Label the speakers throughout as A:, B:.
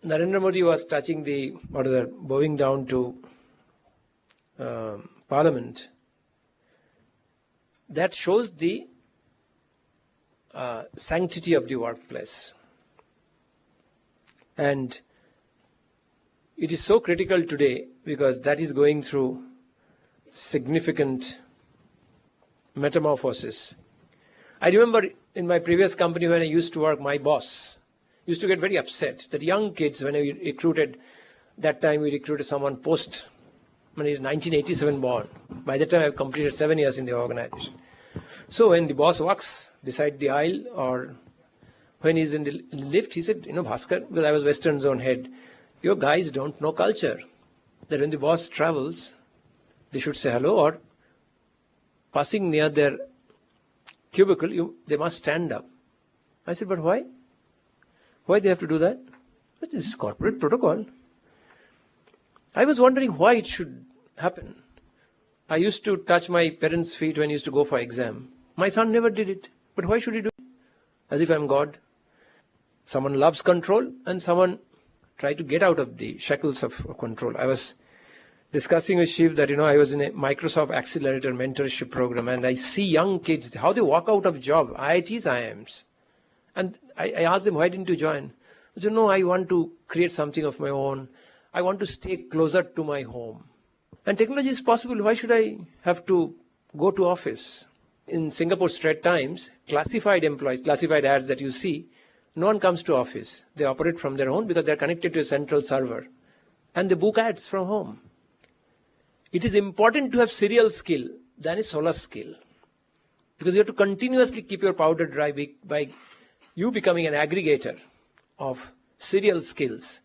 A: Narendra Modi was touching bowing down to Parliament, that shows the sanctity of the workplace. And it is so critical today because that is going through significant metamorphosis. I remember in my previous company when I used to work, my boss used to get very upset that young kids, when we recruited, that time we recruited someone post, when he's 1987 born. By that time I've completed 7 years in the organization. So when the boss walks beside the aisle or when he's in the lift, he said, Bhaskar, because I was Western Zone head, your guys don't know culture. That when the boss travels, they should say hello, or passing near their cubicle, they must stand up. I said, but why? Why they have to do that? But this is corporate protocol. I was wondering why it should happen. I used to touch my parents' feet when I used to go for exam. My son never did it. But why should he do it? As if I'm God. Someone loves control and someone try to get out of the shackles of control. I was discussing with Shiv that, I was in a Microsoft Accelerator mentorship program and I see young kids, how they walk out of job, IITs, IIMs. And I asked them, why didn't you join? They said, no, I want to create something of my own. I want to stay closer to my home. And technology is possible. Why should I have to go to office? In Singapore Strait Times, classified employees, classified ads that you see, no one comes to office. They operate from their home because they're connected to a central server. And they book ads from home. It is important to have serial skill than a solo skill. Because you have to continuously keep your powder dry by you becoming an aggregator of serial skills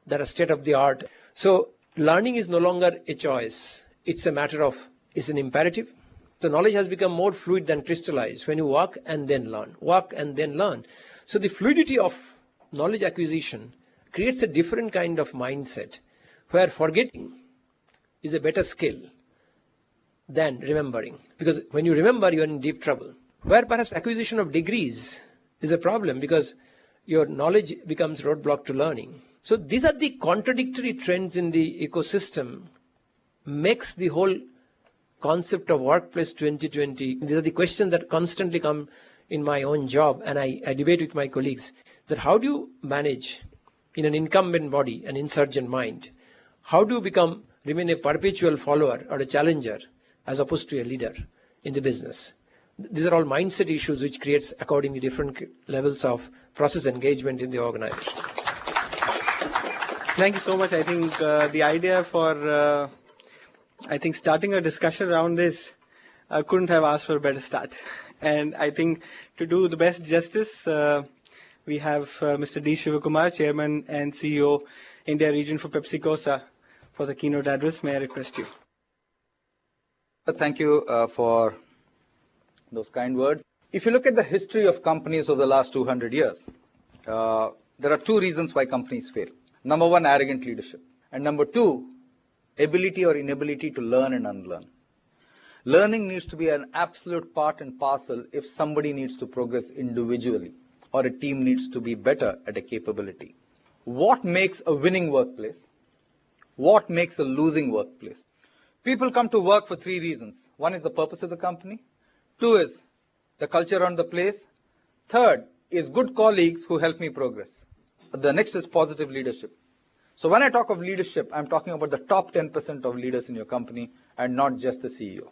A: that are state of the art. So learning is no longer a choice. It's an imperative. The knowledge has become more fluid than crystallized when you walk and then learn, walk and then learn. So the fluidity of knowledge acquisition creates a different kind of mindset where forgetting is a better skill than remembering. Because when you remember, you are in deep trouble. Where perhaps acquisition of degrees is a problem because your knowledge becomes roadblock to learning. So these are the contradictory trends in the ecosystem, makes the whole concept of workplace 2020. These are the questions that constantly come in my own job, and I debate with my colleagues that how do you manage in an incumbent body, an insurgent mind? How do you remain a perpetual follower or a challenger as opposed to a leader in the business? These are all mindset issues which creates accordingly different levels of process engagement in the organization.
B: Thank you so much. I think the idea for starting a discussion around this, I couldn't have asked for a better start. And I think to do the best justice, we have Mr. D. Shivakumar, Chairman and CEO, India Region for PepsiCo, for the keynote address. May I request you?
C: Thank you for those kind words. If you look at the history of companies over the last 200 years, there are two reasons why companies fail. Number one, arrogant leadership. And number two, ability or inability to learn and unlearn. Learning needs to be an absolute part and parcel if somebody needs to progress individually or a team needs to be better at a capability. What makes a winning workplace? What makes a losing workplace? People come to work for three reasons. One is the purpose of the company. Two is the culture around the place. Third is good colleagues who help me progress. The next is positive leadership. So when I talk of leadership, I'm talking about the top 10% of leaders in your company and not just the CEO.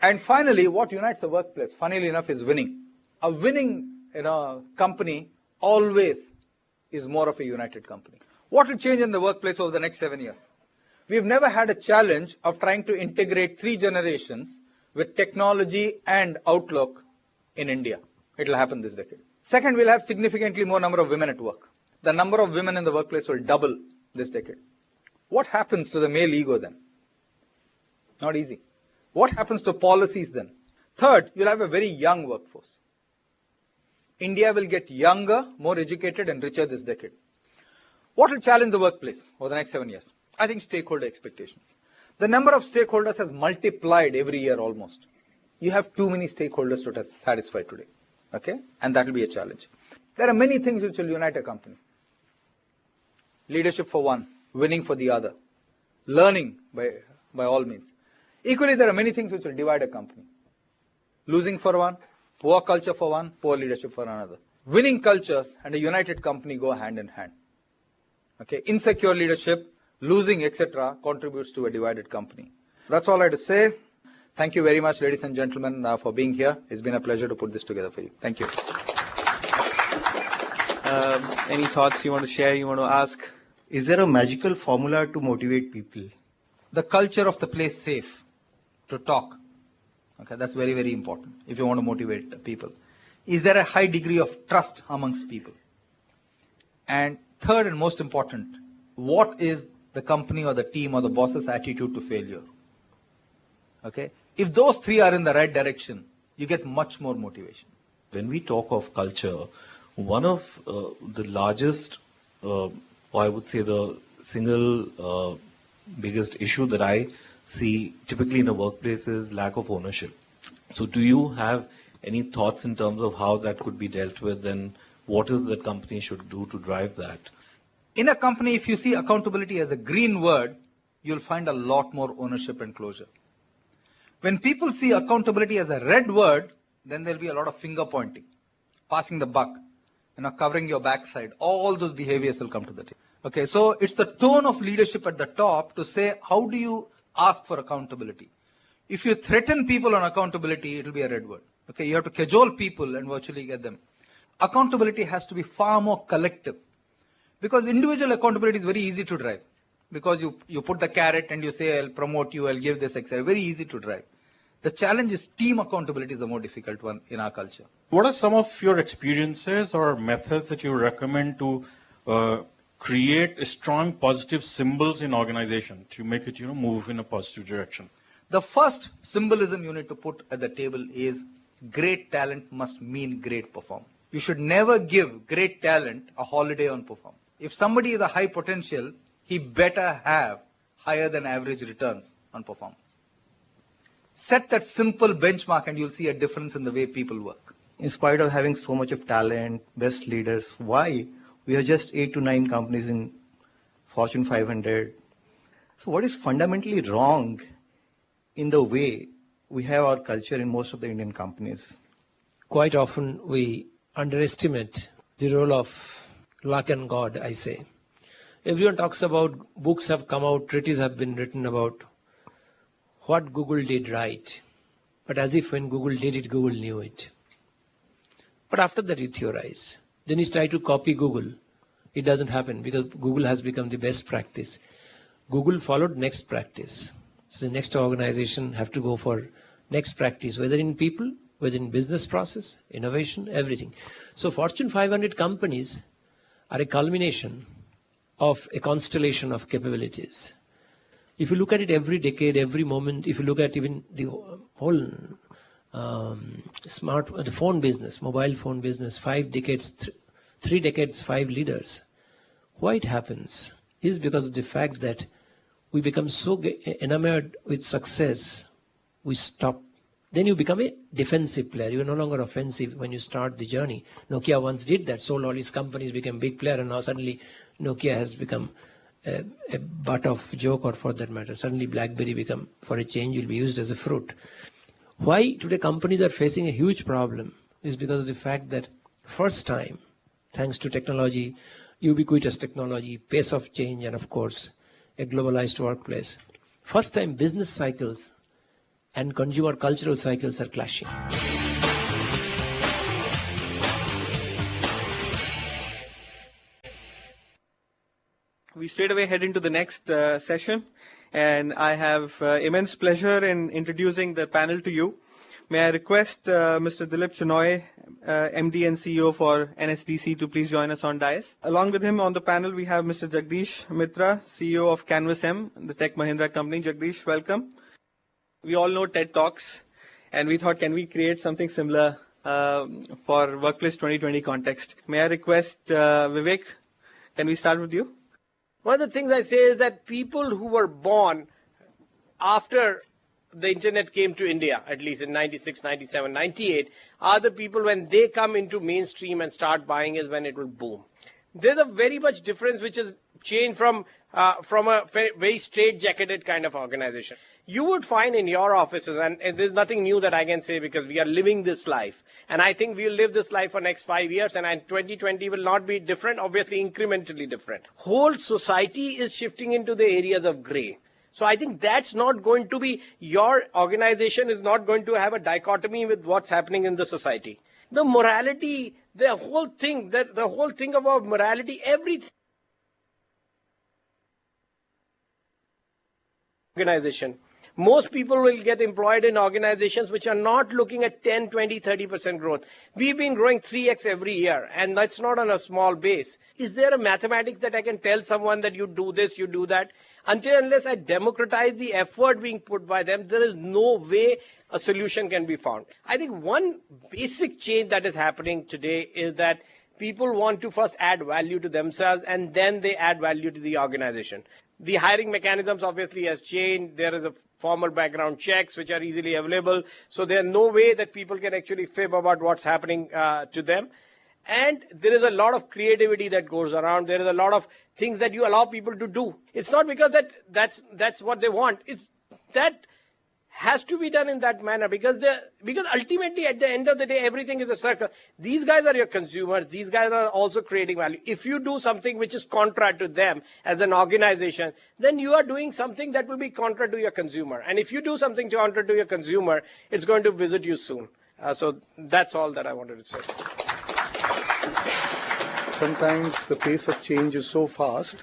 C: And finally, what unites a workplace, funnily enough, is winning. A winning company always is more of a united company. What will change in the workplace over the next 7 years? We've never had a challenge of trying to integrate 3 generations with technology and outlook in India. It will happen this decade. Second, we'll have significantly more number of women at work. The number of women in the workplace will double this decade. What happens to the male ego then? Not easy. What happens to policies then? Third, you'll have a very young workforce. India will get younger, more educated and richer this decade. What will challenge the workplace over the next 7 years? I think stakeholder expectations. The number of stakeholders has multiplied every year almost. You have too many stakeholders to satisfy today. Okay? And that will be a challenge. There are many things which will unite a company. Leadership for one, winning for the other. Learning by all means. Equally, there are many things which will divide a company. Losing for one, poor culture for one, poor leadership for another. Winning cultures and a united company go hand in hand. Okay, insecure leadership, losing, etc. contributes to a divided company. That's all I had to say. Thank you very much, ladies and gentlemen, for being here. It's been a pleasure to put this together for you. Thank you.
B: Any thoughts you want to share, you want to ask?
D: Is there a magical formula to motivate people?
C: The culture of the place safe to talk. Okay, that's very, very important if you want to motivate people. Is there a high degree of trust amongst people? And third and most important, what is the company or the team or the boss's attitude to failure? Okay, if those three are in the right direction, you get much more motivation.
E: When we talk of culture, one of the largest, or I would say the single biggest issue that I see typically in a workplace is lack of ownership. So do you have any thoughts in terms of how that could be dealt with, and what is the company should do to drive that?
C: In a company, if you see accountability as a green word, you'll find a lot more ownership and closure. When people see accountability as a red word, then there'll be a lot of finger pointing, passing the buck, covering your backside. All those behaviors will come to the table. Okay, so it's the tone of leadership at the top to say, how do you ask for accountability? If you threaten people on accountability, it'll be a red word. Okay, you have to cajole people and virtually get them. Accountability has to be far more collective. Because individual accountability is very easy to drive. Because you put the carrot and you say, I'll promote you, I'll give this, etc. Very easy to drive. The challenge is team accountability is the more difficult one in our culture.
F: What are some of your experiences or methods that you recommend to create strong positive symbols in organization to make it, move in a positive direction?
C: The first symbolism you need to put at the table is great talent must mean great performance. You should never give great talent a holiday on performance. If somebody is a high potential, he better have higher than average returns on performance. Set that simple benchmark and you'll see a difference in the way people work.
D: In spite of having so much of talent, best leaders, why we are just 8 to 9 companies in Fortune 500? So what is fundamentally wrong in the way we have our culture in most of the Indian companies?
A: Quite often we underestimate the role of luck and God, I say. Everyone talks about, books have come out, treatises have been written about what Google did right. But as if when Google did it, Google knew it. But after that you theorize. Then you try to copy Google. It doesn't happen because Google has become the best practice. Google followed next practice. So the next organization have to go for next practice, whether in people, whether in business process, innovation, everything. So Fortune 500 companies are a culmination of a constellation of capabilities. If you look at it every decade, every moment, if you look at even the whole the phone business, mobile phone business, 5 decades, 3 decades, 5 leaders. Why it happens is because of the fact that we become so enamored with success, we stop. Then you become a defensive player. You are no longer offensive when you start the journey. Nokia once did that, sold all its companies, became big player, and now suddenly Nokia has become a butt of joke, or for that matter, suddenly BlackBerry become, for a change, will be used as a fruit. Why today companies are facing a huge problem is because of the fact that first time, thanks to technology, ubiquitous technology, pace of change, and of course, a globalized workplace, first time business cycles and consumer cultural cycles are clashing.
B: We straight away head into the next session, and I have immense pleasure in introducing the panel to you. May I request Mr. Dilip Chenoy, MD and CEO for NSDC, to please join us on dais. Along with him on the panel, we have Mr. Jagdish Mitra, CEO of Canvas M, the Tech Mahindra company. Jagdish, welcome. We all know TED Talks, and we thought, can we create something similar for Workplace 2020 context? May I request Vivek, can we start with you?
G: One of the things I say is that people who were born after the internet came to India, at least in 96, 97, 98, are the people when they come into mainstream and start buying is when it will boom. there's a very much difference which has changed from a very straight-jacketed kind of organization. You would find in your offices, and there's nothing new that I can say because we are living this life. And I think we'll live this life for next 5 years, and 2020 will not be different, obviously incrementally different. Whole society is shifting into the areas of gray. So I think that's not going to be, your organization is not going to have a dichotomy with what's happening in the society. The morality, the whole thing about morality, everything. Organization. Most people will get employed in organizations which are not looking at 10, 20, 30% growth. We've been growing 3x every year, and that's not on a small base. Is there a mathematics that I can tell someone that you do this, you do that? Until unless I democratize the effort being put by them, there is no way a solution can be found. I think one basic change that is happening today is that people want to first add value to themselves and then they add value to the organization. The hiring mechanisms obviously has changed. There is a formal background checks which are easily available. So there's no way that people can actually fib about what's happening to them. And there is a lot of creativity that goes around. There is a lot of things that you allow people to do. It's not because that's what they want. It's that has to be done in that manner because ultimately at the end of the day everything is a circle. These guys are your consumers. These guys are also creating value. If you do something which is contra to them as an organization, then you are doing something that will be contra to your consumer. And if you do something contra to your consumer, it's going to visit you soon. So that's all that I wanted to say.
H: Sometimes the pace of change is so fast,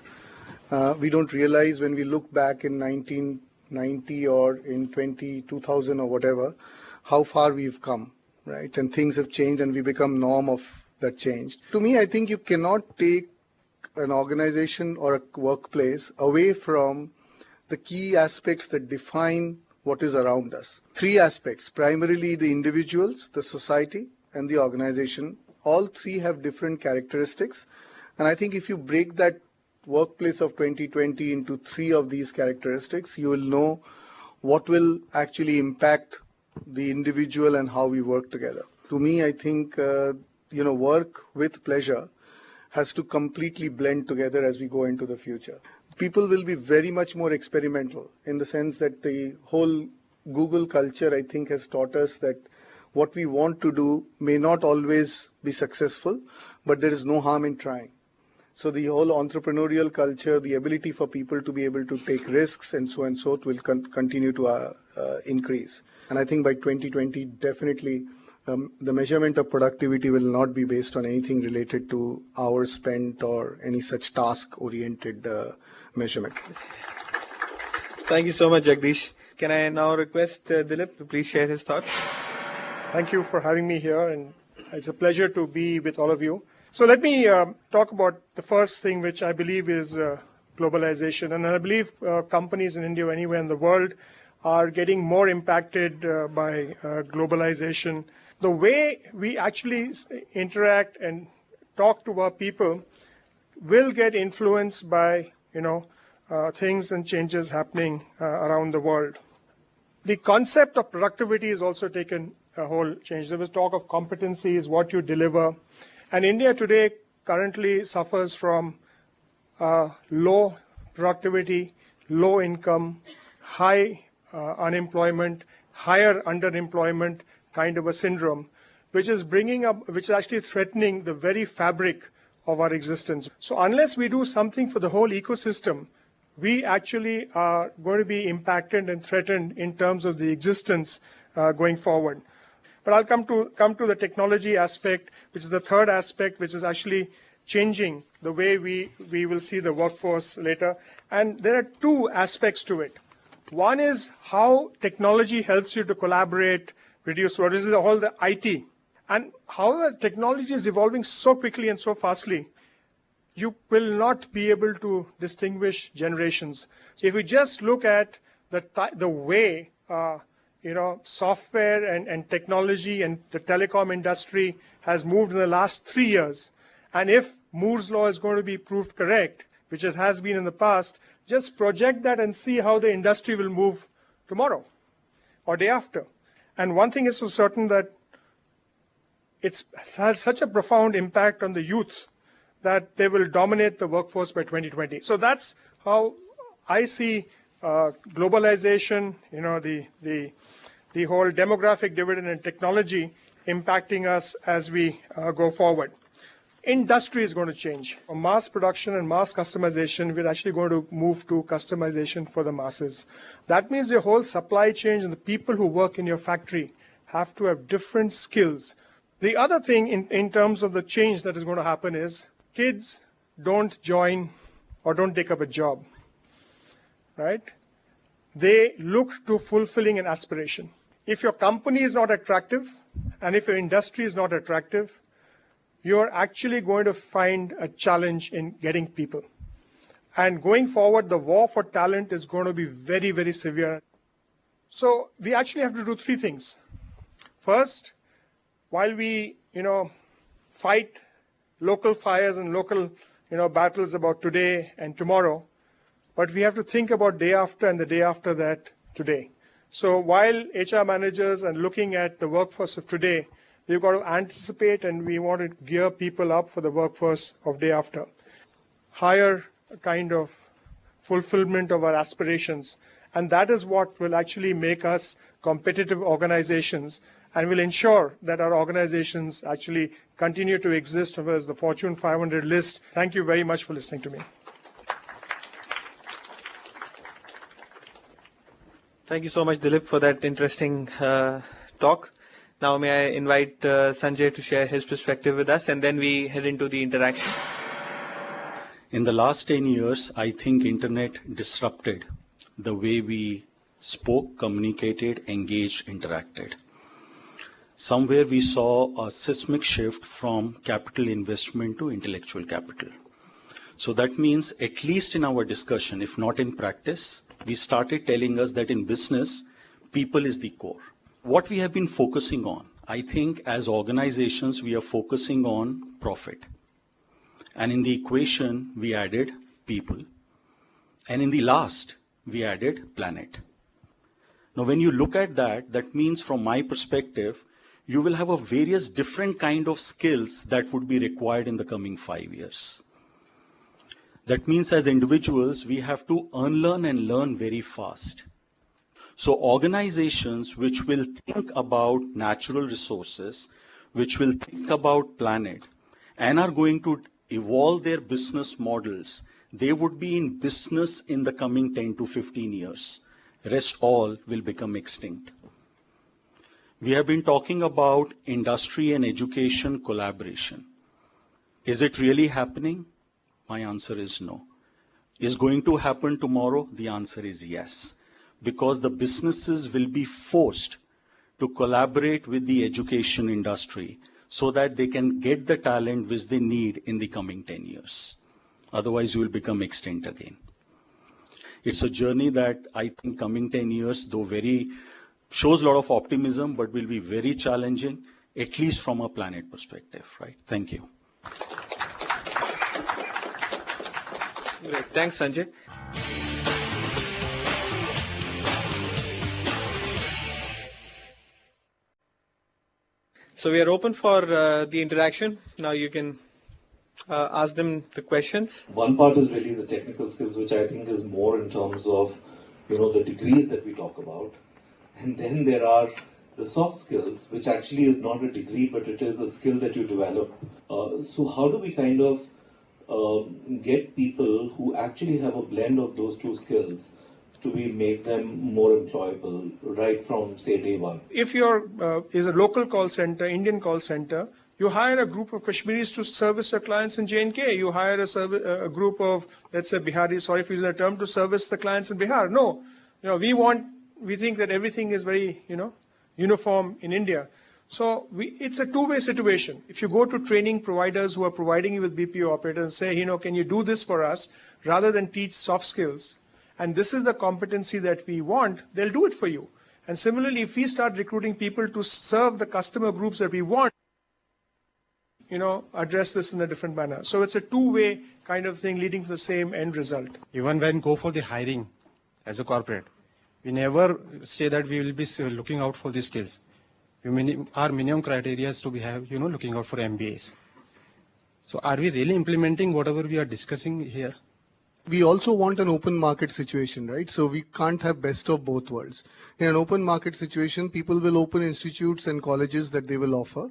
H: we don't realize when we look back in 1990 or in 2000 or whatever, how far we've come, right? And things have changed and we become norm of that change. To me, I think you cannot take an organization or a workplace away from the key aspects that define what is around us. Three aspects, primarily the individuals, the society, and the organization. All three have different characteristics. And I think if you break that workplace of 2020 into three of these characteristics, you will know what will actually impact the individual and how we work together. To me, I think, work with pleasure has to completely blend together as we go into the future. People will be very much more experimental in the sense that the whole Google culture, I think, has taught us that what we want to do may not always be successful, but there is no harm in trying. So the whole entrepreneurial culture, the ability for people to be able to take risks and so will continue to increase. And I think by 2020, definitely the measurement of productivity will not be based on anything related to hours spent or any such task-oriented measurement.
B: Thank you so much, Jagdish. Can I now request Dilip to please share his thoughts?
I: Thank you for having me here, and it's a pleasure to be with all of you. So let me talk about the first thing, which I believe is globalization. And I believe companies in India or anywhere in the world are getting more impacted by globalization. The way we actually interact and talk to our people will get influenced by, things and changes happening around the world. The concept of productivity has also taken a whole change. There was talk of competencies, what you deliver. And India today currently suffers from low productivity, low income, high unemployment, higher underemployment kind of a syndrome, which is actually threatening the very fabric of our existence. So unless we do something for the whole ecosystem, we actually are going to be impacted and threatened in terms of the existence going forward. But I'll come to the technology aspect, which is the third aspect, which is actually changing the way we will see the workforce later. And there are two aspects to it. One is how technology helps you to collaborate, reduce what is all the IT. And how the technology is evolving so quickly and so fastly, you will not be able to distinguish generations. So if you just look at the way software and technology and the telecom industry has moved in the last 3 years, and if Moore's law is going to be proved correct, which it has been in the past, just project that and see how the industry will move tomorrow or day after. And one thing is for certain, that it has such a profound impact on the youth, that they will dominate the workforce by 2020. So that's how I see globalization, the whole demographic dividend and technology impacting us as we go forward. Industry is going to change. From mass production and mass customization, we're actually going to move to customization for the masses. That means your whole supply chain and the people who work in your factory have to have different skills. The other thing in terms of the change that is going to happen is kids don't join or don't take up a job, right? They look to fulfilling an aspiration. If your company is not attractive and if your industry is not attractive, you're actually going to find a challenge in getting people. And going forward, the war for talent is going to be very, very severe. So we actually have to do three things. First, while we, fight local fires and local, battles about today and tomorrow, but we have to think about day after and the day after that today. So while HR managers are looking at the workforce of today, we've got to anticipate and we want to gear people up for the workforce of day after. Higher kind of fulfillment of our aspirations. And that is what will actually make us competitive organizations and will ensure that our organizations actually continue to exist as the Fortune 500 list. Thank you very much for listening to me.
B: Thank you so much, Dilip, for that interesting talk. Now may I invite Sanjay to share his perspective with us, and then we head into the interaction.
J: In the last 10 years, I think internet disrupted the way we spoke, communicated, engaged, interacted. Somewhere we saw a seismic shift from capital investment to intellectual capital. So that means, at least in our discussion, if not in practice, we started telling us that in business, people is the core. What we have been focusing on, I think as organizations, we are focusing on profit. And in the equation, we added people. And in the last, we added planet. Now, when you look at that, that means from my perspective, you will have a various different kind of skills that would be required in the coming 5 years. That means as individuals, we have to unlearn and learn very fast. So organizations which will think about natural resources, which will think about planet, and are going to evolve their business models, they would be in business in the coming 10 to 15 years. Rest all will become extinct. We have been talking about industry and education collaboration. Is it really happening? My answer is no. Is going to happen tomorrow? The answer is yes. Because the businesses will be forced to collaborate with the education industry so that they can get the talent which they need in the coming 10 years. Otherwise, you will become extinct again. It's a journey that I think coming 10 years, though shows a lot of optimism, but will be very challenging, at least from a planet perspective, right? Thank you.
B: Great. Thanks, Sanjay. So we are open for the interaction. Now you can ask them the questions.
E: One part is really the technical skills, which I think is more in terms of, the degrees that we talk about. And then there are the soft skills, which actually is not a degree, but it is a skill that you develop. So how do we kind of get people who actually have a blend of those two skills to make them more employable right from, say, day one?
I: If is a local call center, Indian call center, you hire a group of Kashmiris to service your clients in J&K. You hire a group of, let's say, Biharis, sorry for using the term, to service the clients in Bihar. No, we think that everything is very, uniform in India. So it's a two-way situation. If you go to training providers who are providing you with BPO operators and say, can you do this for us, rather than teach soft skills, and this is the competency that we want, they'll do it for you. And similarly, if we start recruiting people to serve the customer groups that we want, address this in a different manner. So it's a two-way kind of thing leading to the same end result.
K: Even when go for the hiring as a corporate, we never say that we will be looking out for the skills. Our minimum criteria is to be looking out for MBAs. So are we really implementing whatever we are discussing here?
H: We also want an open market situation, right? So we can't have best of both worlds. In an open market situation, people will open institutes and colleges that they will offer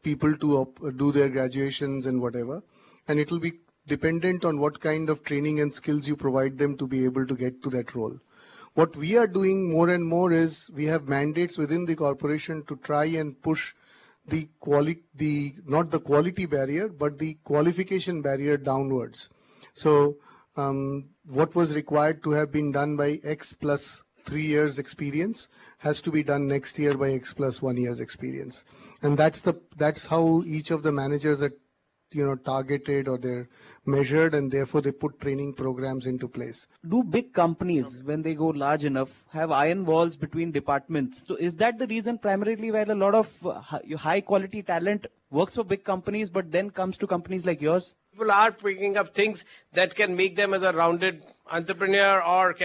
H: people to do their graduations and whatever. And it will be dependent on what kind of training and skills you provide them to be able to get to that role. What we are doing more and more is we have mandates within the corporation to try and push the quality, not the quality barrier, but the qualification barrier downwards. So what was required to have been done by X plus 3 years experience has to be done next year by X plus 1 year's experience. And that's how each of the managers are targeted, or they're measured, and therefore they put training programs into place.
L: Do big companies, when they go large enough, have iron walls between departments? So is that the reason primarily why a lot of high quality talent works for big companies but then comes to companies like yours?
G: People are picking up things that can make them as a rounded entrepreneur, or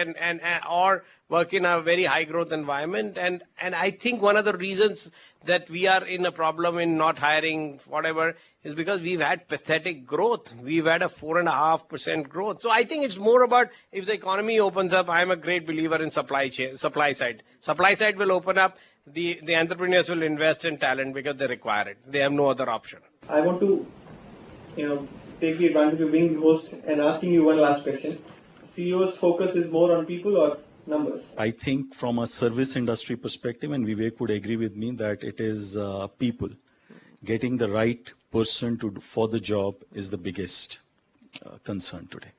G: or work in a very high growth environment. And I think one of the reasons that we are in a problem in not hiring whatever is because we've had pathetic growth. We've had a 4.5% growth. So I think it's more about, if the economy opens up, I'm a great believer in supply side. Supply side will open up. The entrepreneurs will invest in talent because they require it. They have no other option.
M: I want to, take the advantage of being the host and asking you one last question. CEO's focus is more on people or numbers?
J: I think from a service industry perspective, and Vivek would agree with me, that it is people. Getting the right person for the job is the biggest concern today.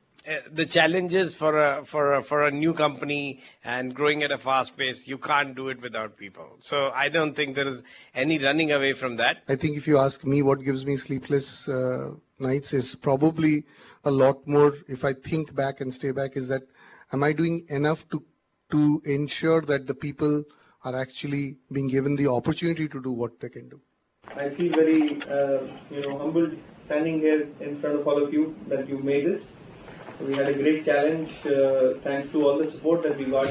G: The challenges for a new company and growing at a fast pace, you can't do it without people. So I don't think there is any running away from that.
H: I think if you ask me what gives me sleepless nights is probably a lot more, if I think back and stay back, is that am I doing enough to ensure that the people are actually being given the opportunity to do what they can do?
M: I feel very humbled standing here in front of all of you that you made this. We had a great challenge thanks to all the support that we got